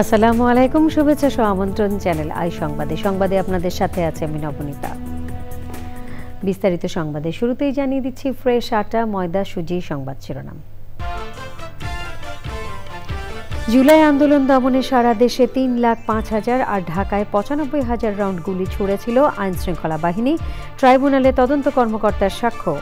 আসসালামু আলাইকুম, শুভেচ্ছা সহ আমন্ত্রণ চ্যানেল আই সংবাদে আপনাদের সাথে আছে আমি নবনীতা। বিস্তারিত সংবাদে শুরুতেই জানিয়ে দিচ্ছি ফ্রেশ আটা, ময়দা, সুজি সংবাদ শিরোনাম। জুলাই আন্দোলন দমনে সারা দেশে 3,05,000 আর ঢাকায় 95,000 রাউন্ড গুলি ছুড়েছিল আইন শৃঙ্খলা বাহিনী, ট্রাইব্যুনালে তদন্ত কর্মকর্তার সাক্ষ্য।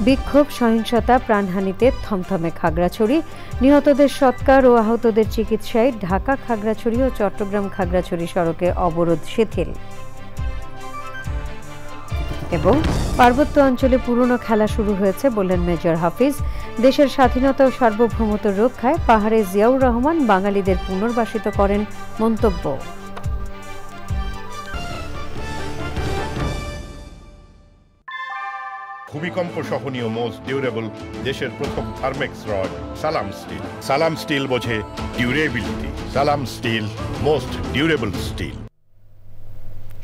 বিক্ষোভ, সহিংসতা, প্রাণহানিতে থমথমে খাগড়াছড়ি, নিহতদের সৎকার ও আহতদের চিকিৎসায় ঢাকা খাগড়াছড়ি ও চট্টগ্রাম খাগড়াছড়ি সড়কে অবরোধ শিথিল। এবং পার্বত্য অঞ্চলে পুরনো খেলা শুরু হয়েছে বললেন মেজর হাফিজ। দেশের স্বাধীনতা ও সার্বভৌমত্ব রক্ষায় পাহাড়ে জিয়াউর রহমান বাঙালিদের পুনর্বাসিত করেন মন্তব্য। ভূমিকম্প সহনীয় মোস্ট ডিউরেবল দেশের প্রথম থার্মেক্স রড সালাম স্টিল। সালাম স্টিল বোঝে ডিউরেবিলিটি। সালাম স্টিল, মোস্ট ডিউরেবল স্টিল।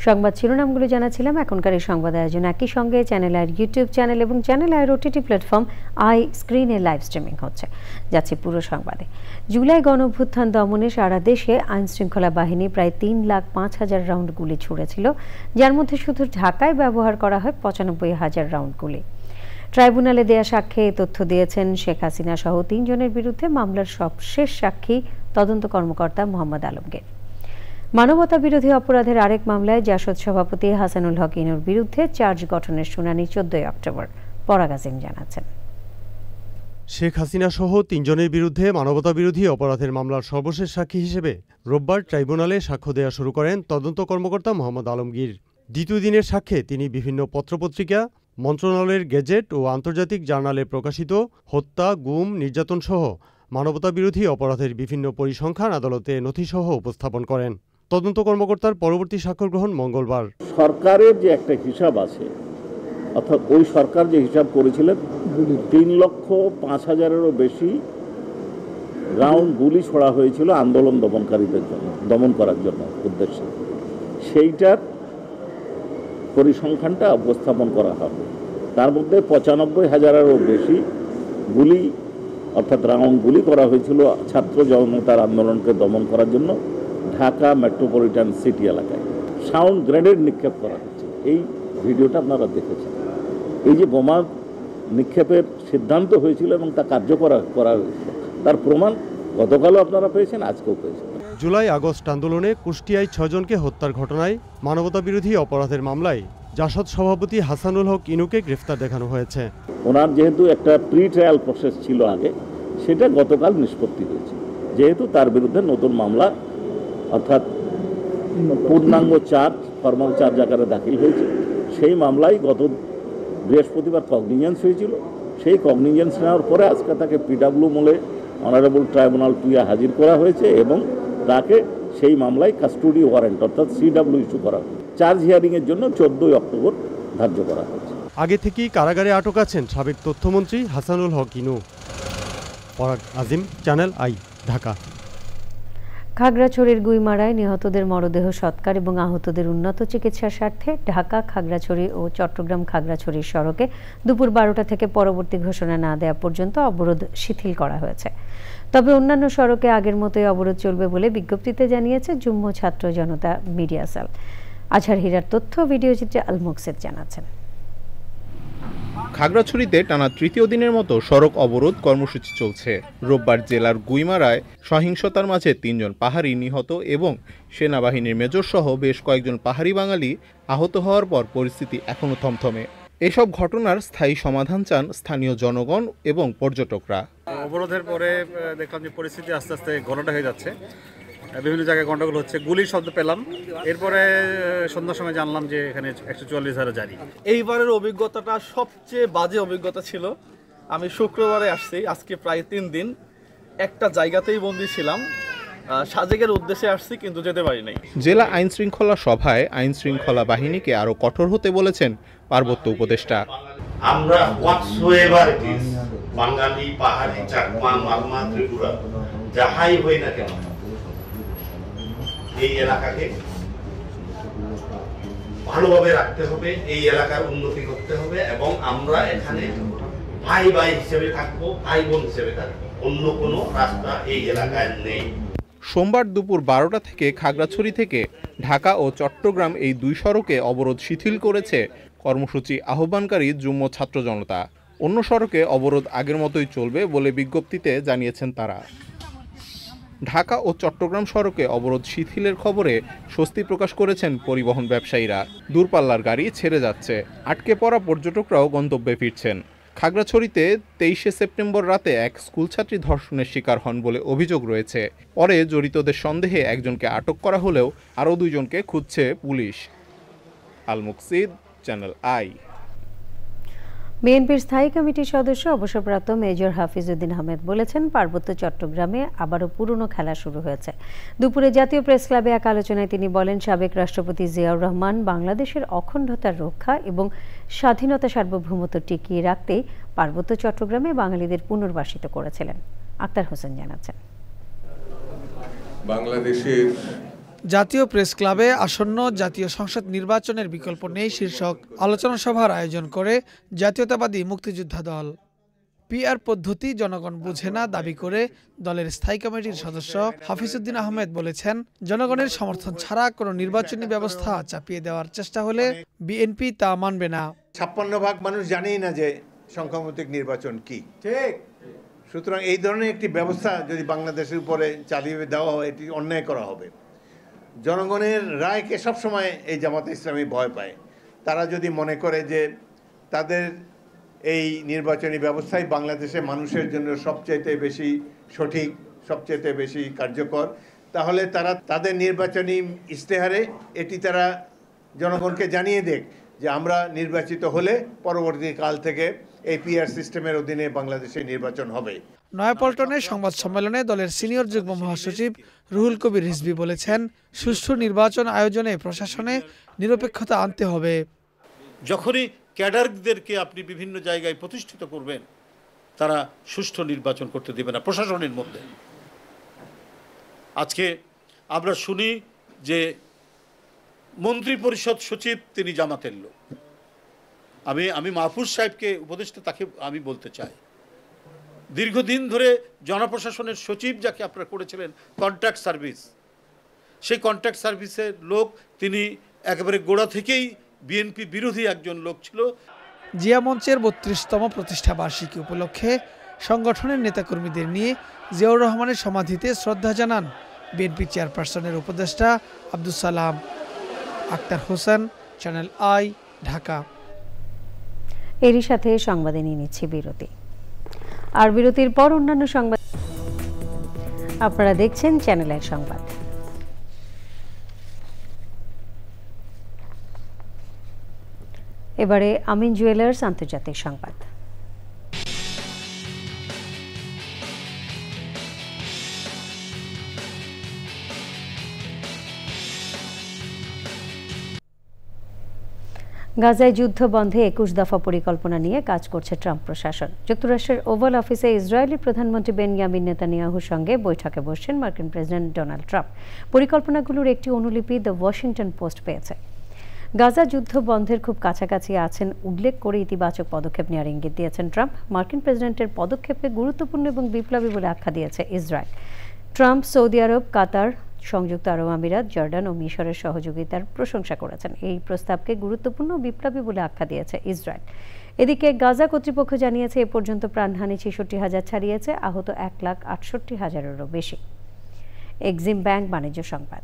সংবাদ শিরোনামগুলো জানাছিলাম। এখনকার এই সংবাদ আয়োজন একই সঙ্গে চ্যানেল আইয়ের ইউটিউব চ্যানেল এবং চ্যানেল আইয়ের ওটিটি প্ল্যাটফর্ম আই স্ক্রিনে লাইভ স্ট্রিমিং হচ্ছে। যাচ্ছে পুরো সংবাদে। জুলাই গণঅভ্যুত্থান দমনে সারা দেশে আইন শৃঙ্খলা বাহিনী প্রায় 3,05,000 রাউন্ড গুলি ছুড়েছিল, যার মধ্যে শুধু ঢাকায় ব্যবহার করা হয় 95,000 রাউন্ড গুলি। ট্রাইব্যুনালে দেয়া সাক্ষ্যে এই তথ্য দিয়েছেন শেখ হাসিনা সহ 3 জনের বিরুদ্ধে মামলার সবশেষ সাক্ষী তদন্ত কর্মকর্তা মোহাম্মদ আলমগীর। মানবতা বিরোধী অপরাধের আরেক মামলায় জাসদ সভাপতি হাসানুল হক ইনুর বিরুদ্ধে চার্জ গঠনের শুনানি 14 অক্টোবর। পরাগ আজিম জানাচ্ছেন। শেখ হাসিনা সহ 3 জনের বিরুদ্ধে মানবতা বিরোধী অপরাধের মামলার সর্বশেষ সাক্ষী হিসেবে রোববার ট্রাইব্যুনালে সাক্ষ্য দেওয়া শুরু করেন তদন্ত কর্মকর্তা মোহাম্মদ আলমগীর। দ্বিতীয় দিনের সাক্ষ্যে তিনি বিভিন্ন পত্রপত্রিকা, মন্ত্রণালয়ের গেজেট ও আন্তর্জাতিক জার্নালে প্রকাশিত হত্যা, গুম, নির্যাতন সহ মানবতা বিরোধী অপরাধের বিভিন্ন পরিসংখ্যান আদালতে নথিসহ উপস্থাপন করেন। তদন্ত কর্মকর্তার পরবর্তী সাক্ষ্য গ্রহণ মঙ্গলবার। সরকারের যে একটা হিসাব আছে, অর্থাৎ ওই সরকার যে হিসাব করেছিলেন 3,05,000-এরও বেশি রাউন্ড গুলি ছোড়া হয়েছিল আন্দোলন দমনকারীদের জন্য, দমন করার জন্য উদ্দেশ্যে, সেইটার পরিসংখ্যানটা উপস্থাপন করা হবে। তার মধ্যে 95,000-এরও বেশি গুলি অর্থাৎ রাউন্ড গুলি করা হয়েছিল ছাত্র জনতার আন্দোলনকে দমন করার জন্য ঢাকা মেট্রোপলিটন সিটি এলাকায়। সাউন্ড গ্রেনেড নিক্ষেপ করা হচ্ছে, এই ভিডিওটা আপনারা দেখেছেন। এই যে বোমা নিক্ষেপের সিদ্ধান্ত হয়েছিল এবং তা কার্যকর করা হয়েছিল, তার প্রমাণ গতকালও আপনারা পেয়েছেন, আজকেও পেয়েছেন। জুলাই আগস্ট আন্দোলনে কুষ্টিয়ায় 6 জনকে হত্যার ঘটনায় মানবতা বিরোধী অপরাধের মামলায় জাসদ সভাপতি হাসানুল হক ইনুকে গ্রেফতার দেখানো হয়েছে। ওনার যেহেতু একটা প্রি ট্রায়াল প্রসেস ছিল আগে, সেটা গতকাল নিষ্পত্তি হয়েছে। যেহেতু তার বিরুদ্ধে নতুন মামলা অর্থাৎ পূর্ণাঙ্গ চার্জ, ফরমাল চার্জ আকারে দাখিল হয়েছে, সেই মামলায় গত বৃহস্পতিবার কগনিজেন্স হয়েছিল। সেই কগনিজেন্স নেওয়ার পরে আজকে তাকে পিডাব্লিউ মূলে অনারেবল ট্রাইব্যুনাল 2-এ হাজির করা হয়েছে এবং তাকে সেই মামলায় কাস্টোডি ওয়ারেন্ট অর্থাৎ CW ইস্যু করা হয়েছে। চার্জ হিয়ারিংয়ের জন্য 14 অক্টোবর ধার্য করা হয়েছে। আগে থেকেই কারাগারে আটক আছেন সাবেক তথ্যমন্ত্রী হাসানুল হক ইনু। পরাগ আজিম, চ্যানেল আই, ঢাকা। খাগড়াছড়ির গুইমারায় নিহতদের মরদেহ সৎকার এবং আহতদের উন্নত চিকিৎসার স্বার্থে ঢাকা খাগড়াছড়ি ও চট্টগ্রাম খাগড়াছড়ির সড়কে দুপুর 12টা থেকে পরবর্তী ঘোষণা না দেওয়া পর্যন্ত অবরোধ শিথিল করা হয়েছে। তবে অন্যান্য সড়কে আগের মতোই অবরোধ চলবে বলে বিজ্ঞপ্তিতে জানিয়েছে যুগ্ম ছাত্র জনতা মিডিয়া সেল। আজহার হীরার তথ্য, ভিডিওচিত্রে আল মুকসেদ জানাচ্ছেন। খাগড়াছড়িতে টানা তৃতীয় দিনের মতো সড়ক অবরোধ কর্মসূচি চলছে। রোববার জেলার গুইমারায় সহিংসতার মাঝে 3 জন পাহাড়ি নিহত এবং সেনাবাহিনীর মেজর সহ বেশ কয়েকজন পাহাড়ি বাঙালি আহত হওয়ার পর পরিস্থিতি এখনও থমথমে। এসব ঘটনার স্থায়ী সমাধান চান স্থানীয় জনগণ এবং পর্যটকরা। অবরোধের পরে দেখলাম যে পরিস্থিতি আস্তে আস্তে ঘোলাটে হয়ে যাচ্ছে, বিভিন্ন জায়গায় গন্ডগোল হচ্ছে, গুলির শব্দ পেলাম। এরপরে সন্ধ্যার সময় জানলাম যে এখানে 144 ধারা জারি। এইবারের অভিজ্ঞতাটা সবচেয়ে বাজে অভিজ্ঞতা ছিল। আমি শুক্রবারে আসছি, আজকে প্রায় 3 দিন একটা জায়গাতেই বন্দী ছিলাম। সাজেকের উদ্দেশ্যে আসছি কিন্তু যেতে পারি নাই। জেলা আইন শৃঙ্খলা সভায় আইন শৃঙ্খলা বাহিনীকে আরো কঠোর হতে বলেছেন পার্বত্য উপদেষ্টা। আমরা হোয়াটসোএভার ইট ইজ, বাঙালি, পাহাড়ি, চাকমা, মালমা, ত্রিপুরা, যাহাই হই না কেন, এই এলাকাকে ভালোভাবে রাখতে হবে, এই এলাকার উন্নতি করতে হবে এবং আমরা এখানে ভাই ভাই হিসেবে থাকবো, ভাই বোন হিসেবে থাকবো। অন্য কোনো রাস্তা এই এলাকায় নেই। সোমবার দুপুর 12টা থেকে খাগড়াছড়ি থেকে ঢাকা ও চট্টগ্রাম এই দুই সড়কে অবরোধ শিথিল করেছে কর্মসূচি আহ্বানকারী যুগ্ম ছাত্র জনতা। অন্য সড়কে অবরোধ আগের মতোই চলবে বলে বিজ্ঞপ্তিতে জানিয়েছেন তারা। ঢাকা ও চট্টগ্রাম সড়কে অবরোধ শিথিলের খবরে স্বস্তি প্রকাশ করেছেন পরিবহন ব্যবসায়ীরা। দূরপাল্লার গাড়ি ছেড়ে যাচ্ছে, আটকে পড়া পর্যটকরাও গন্তব্যে ফিরছেন। খাগড়াছড়িতে 23শে সেপ্টেম্বর রাতে এক স্কুলছাত্রী ধর্ষণের শিকার হন বলে অভিযোগ রয়েছে। পরে জড়িতদের সন্দেহে একজনকে আটক করা হলেও আরও 2 জনকে খুঁজছে পুলিশ। Al মুকসিদ, channel I. বিএনপির স্থায়ী কমিটির সদস্য অবসরপ্রাপ্ত মেজর হাফিজউদ্দিন আহমেদ বলেছেন, পার্বত্য চট্টগ্রামে আবারও পুরনো খেলা শুরু হয়েছে। দুপুরে জাতীয় প্রেস ক্লাবে এক আলোচনায় তিনি বলেন, সাবেক রাষ্ট্রপতি জিয়াউর রহমান বাংলাদেশের অখণ্ডতার রক্ষা এবং স্বাধীনতা সার্বভৌমত্ব টিকিয়ে রাখতেই পার্বত্য চট্টগ্রামে বাঙালিদের পুনর্বাসিত করেছিলেন। আক্তার হোসেন জানাচ্ছেন। বাংলাদেশের জাতীয় প্রেস ক্লাবে আসন্ন জাতীয় সংসদ নির্বাচনের বিকল্প নেই শীর্ষক আলোচনা সভার আয়োজন করে জাতীয়তাবাদী মুক্তিযোদ্ধা দল। পিআর পদ্ধতি জনগণ বুঝে না দাবি করে দলের স্থায়ী কমিটির সদস্য হাফিজউদ্দিন আহমেদ বলেছেন, জনগণের সমর্থন ছাড়া কোনো নির্বাচনী ব্যবস্থা চাপিয়ে দেওয়ার চেষ্টা হলে বিএনপি তা মানবে না। 56% মানুষ জানেই না যে সংখ্যামতিক নির্বাচন কি। ঠিক, সুতরাং এই ধরনের একটি ব্যবস্থা যদি বাংলাদেশের উপরে চালিয়ে দেওয়া হয়, এটি অন্যায় করা হবে। জনগণের রায়কে সবসময় এই জামাতে ইসলামী ভয় পায়। তারা যদি মনে করে যে তাদের এই নির্বাচনী ব্যবস্থাই বাংলাদেশে মানুষের জন্য সবচেয়ে বেশি সঠিক, সবচেয়ে বেশি কার্যকর, তাহলে তারা তাদের নির্বাচনী ইশতেহারে এটি তারা জনগণকে জানিয়ে দেখ যে আমরা নির্বাচিত হলে পরবর্তী কাল থেকে এই পিআর সিস্টেমের অধীনে বাংলাদেশে নির্বাচন হবে। নয়াপল্টনে সংবাদ সম্মেলনে দলের সিনিয়র যুগ্ম মহাসচিব রুহুল কবির রিজভী বলেছেন, সুষ্ঠু নির্বাচন আয়োজনে প্রশাসনে নিরপেক্ষতা আনতে হবে। যখনই ক্যাডারদেরকে আপনি বিভিন্ন জায়গায় প্রতিষ্ঠিত করবেন, তারা সুষ্ঠু নির্বাচন করতে দেবে না প্রশাসনের মধ্যে। আজকে আমরা শুনি যে মন্ত্রী পরিষদ সচিব তিনি জামাতের লোক। আমি মাহফুজ সাহেবকে উপদেষ্টা, তাকে আমি বলতে চাই, দীর্ঘদিন ধরে জনপ্রশাসনের সচিব যাকে আপনারা করেছিলেন কন্ট্রাক্ট সার্ভিস, সেই কন্ট্রাক্ট সার্ভিসের লোক তিনি একেবারে গোড়া থেকেই বিএনপি বিরোধী একজন লোক ছিল। জিয়া মঞ্চের 32তম প্রতিষ্ঠা বার্ষিকী উপলক্ষে সংগঠনের নেতাকর্মীদের নিয়ে জিয়াউর রহমানের সমাধিতে শ্রদ্ধা জানান বিএনপি চেয়ারপারসনের উপদেষ্টা আব্দুস সালাম। Akhtar Hossain, channel I, Dhaka. এরই সাথে সংবাদে নিয়ে নিচ্ছি বিরতি। আর বিরতির পর অন্যান্য সংবাদ আপনারা দেখছেন চ্যানেলের সংবাদ। এবারে আমিন জুয়েলার্স আন্তর্জাতিক সংবাদ। গাজায় যুদ্ধ বন্ধে 21 দফা পরিকল্পনা নিয়ে কাজ করছে ট্রাম্প প্রশাসন। যুক্তরাষ্ট্রের ওভাল অফিসে ইসরায়েলি প্রধানমন্ত্রী বেনিয়ামিন নেতানিয়াহুর সঙ্গে বৈঠকে বসছেন মার্কিন প্রেসিডেন্ট ডোনাল্ড ট্রাম্প। পরিকল্পনাগুলোর একটি অনুলিপি দ্য ওয়াশিংটন পোস্ট পেয়েছে। গাজা যুদ্ধ বন্ধের খুব কাছাকাছি আছেন উল্লেখ করে ইতিবাচক পদক্ষেপ নেওয়ার ইঙ্গিত দিয়েছেন ট্রাম্প। মার্কিন প্রেসিডেন্টের পদক্ষেপকে গুরুত্বপূর্ণ এবং বিপ্লবী বলে আখ্যা দিয়েছে ইসরায়েল। ট্রাম্প সৌদি আরব, কাতার, সংযুক্ত আরব আমিরাত, জর্ডান ও মিশরের সহযোগিতার প্রশংসা করেছেন। এই প্রস্তাবকে গুরুত্বপূর্ণ ও বিপ্লবী বলে আখ্যা দিয়েছে ইসরায়েল। এদিকে গাজা কর্তৃপক্ষ জানিয়েছে এ পর্যন্ত প্রাণহানি 66,000 ছাড়িয়েছে, আহত 1,68,000-এরও বেশি। এক্সিম ব্যাংক বাণিজ্য সংবাদ।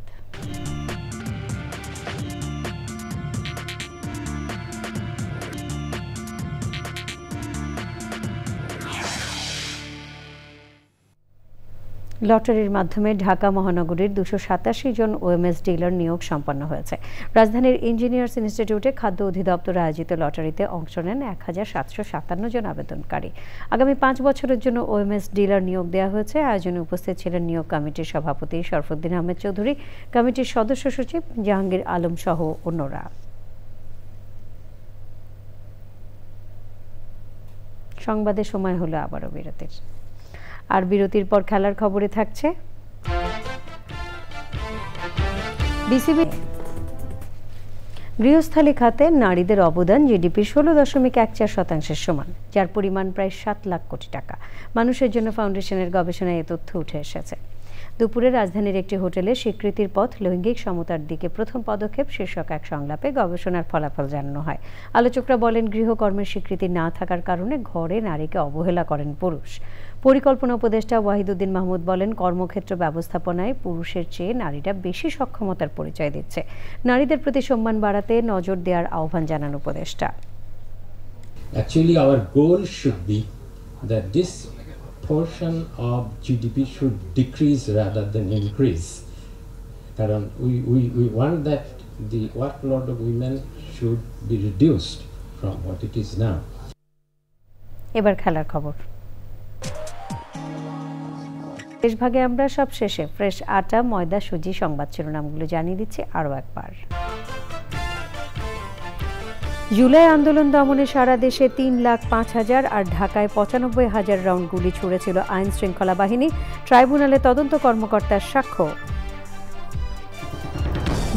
লটারির মাধ্যমে ঢাকা মহানগরীর 287 জন ওএমএস ডিলার নিয়োগ সম্পন্ন হয়েছে। রাজধানীর ইঞ্জিনিয়ার্স ইনস্টিটিউটে খাদ্য অধিদপ্তর আয়োজিত লটারিতে অংশ নেন 1757 জন আবেদনকারী। আগামী 5 বছরের জন্য ওএমএস ডিলার নিয়োগ দেওয়া হয়েছে। আয়োজনে উপস্থিত ছিলেন নিয়োগ কমিটির সভাপতি শরফুদ্দিন আহমেদ চৌধুরী, কমিটির সদস্য সচিব জাহাঙ্গীর আলম সহ অন্যরা। সংবাদের সময় হলো আবারও বিরতির। আর বিরতির পর খেলার খবরে থাকছে বিসিবি গৃহস্থালী খাতে নারীদের অবদান জিডিপির 16.14% সমান, যার পরিমাণ প্রায় 7 লাখ কোটি টাকা। মানুষের জন্য ফাউন্ডেশনের গবেষণায় এ তথ্য উঠে এসেছে। দুপুরে রাজধানীর একটি হোটেলে স্বীকৃতির পথ লৈঙ্গিক সমতার দিকে প্রথম পদক্ষেপ শীর্ষক এক সংলাপে গবেষণার ফলাফল জানানো হয়। আলোচকরা বলেন, গৃহকর্মের স্বীকৃতি না থাকার কারণে ঘরে নারীকে অবহেলা করেন পুরুষ। পরিকল্পনা উপদেষ্টা ওয়াহিদুদ্দিন মাহমুদ বলেন, কর্মক্ষেত্র ব্যবস্থাপনায় পুরুষের চেয়ে নারীরা বেশি সক্ষমতার পরিচয় দিচ্ছে। নারীদের প্রতি সম্মান বাড়াতে নজর দেওয়ার আহ্বান জানান উপদেষ্টা। Actually, our goal should be that this portion of GDP should decrease rather than increase. Karan, we want that the workload of women should be reduced from what it is now. এবার খেলার খবর। দেশভাগে আমরা সব শেষে fresh আটা, ময়দা, সুজি সংবাদ শিরোনামগুলো জানিয়ে দিচ্ছি আরও একবার। জুলাই আন্দোলন দমনে সারা দেশে 3,05,000 আর ঢাকায় 95,000 রাউন্ড গুলি ছুড়েছিল আইন শৃঙ্খলা বাহিনী। ট্রাইব্যুনালে তদন্ত কর্মকর্তার সাক্ষ্য।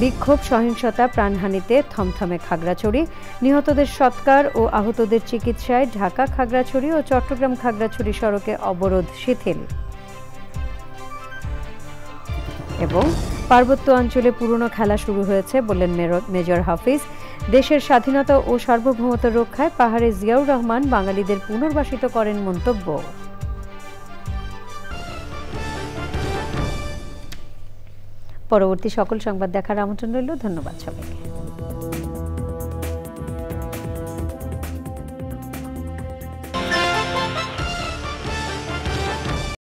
বিক্ষোভ, সহিংসতা, প্রাণহানিতে থমথমে খাগড়াছড়ি। নিহতদের সৎকার ও আহতদের চিকিৎসায় ঢাকা খাগড়াছড়ি ও চট্টগ্রাম খাগড়াছড়ি সড়কে অবরোধ শিথিল। এবং পার্বত্য অঞ্চলে পুরনো খেলা শুরু হয়েছে বললেন মেজর হাফিজ। দেশের স্বাধীনতা ও সার্বভৌমত্ব রক্ষায় পাহাড়ে জিয়াউর রহমান বাঙালিদের পুনর্বাসিত করেন মন্তব্য। পরবর্তী সকল সংবাদ দেখার আমন্ত্রণ রইল। ধন্যবাদ সবাইকে।